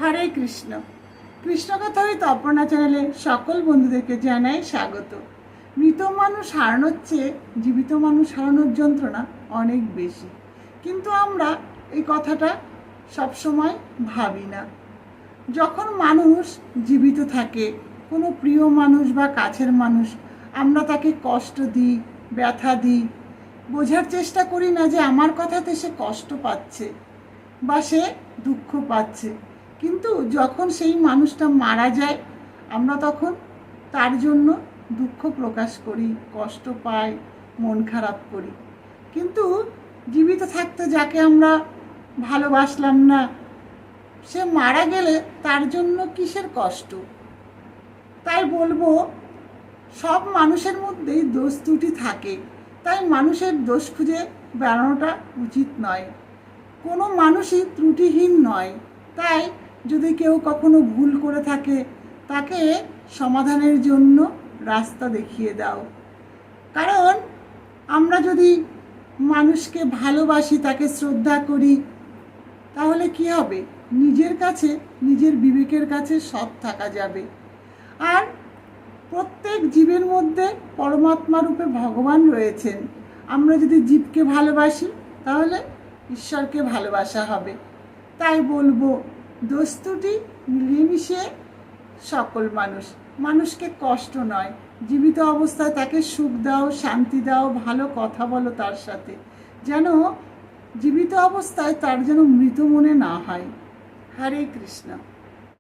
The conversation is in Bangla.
হরে কৃষ্ণ। কৃষ্ণকথা ওই তপনা চ্যানেলে সকল বন্ধুদেরকে জানাই স্বাগত। মৃত মানুষ হারানোর চেয়ে জীবিত মানুষ হারানোর যন্ত্রণা অনেক বেশি, কিন্তু আমরা এই কথাটা সবসময় ভাবি না। যখন মানুষ জীবিত থাকে, কোনো প্রিয় মানুষ বা কাছের মানুষ, আমরা তাকে কষ্ট দিই, ব্যথা দিই, বোঝার চেষ্টা করি না যে আমার কথাতে সে কষ্ট পাচ্ছে বা সে দুঃখ পাচ্ছে। কিন্তু যখন সেই মানুষটা মারা যায়, আমরা তখন তার জন্য দুঃখ প্রকাশ করি, কষ্ট পাই, মন খারাপ করি। কিন্তু জীবিত থাকতে যাকে আমরা ভালোবাসলাম না, সে মারা গেলে তার জন্য কিসের কষ্ট? তাই বলবো, সব মানুষের মধ্যেই দোষ ত্রুটি থাকে, তাই মানুষের দোষ খুঁজে বেড়ানোটা উচিত নয়। কোনো মানুষই ত্রুটিহীন নয়। তাই যদি কেউ কখনো ভুল করে থাকে, তাকে সমাধানের জন্য রাস্তা দেখিয়ে দাও। কারণ আমরা যদি মানুষকে ভালোবাসি, তাকে শ্রদ্ধা করি, তাহলে কি হবে? নিজের কাছে, নিজের বিবেকের কাছে সৎ থাকা যাবে। আর প্রত্যেক জীবের মধ্যে পরমাত্মা রূপে ভগবান রয়েছেন। আমরা যদি জীবকে ভালোবাসি, তাহলে ঈশ্বরকে ভালোবাসা হবে। তাই বলবো, দোষ ত্রুটি মিলিয়ে মিশিয়ে সকল মানুষকে কষ্ট নয়, জীবিত অবস্থায় তাকে সুখ দাও, শান্তি দাও, ভালো কথা বলো তার সাথে, যেন জীবিত অবস্থায় তার যেন মৃত মনে না হয়। হরে কৃষ্ণ।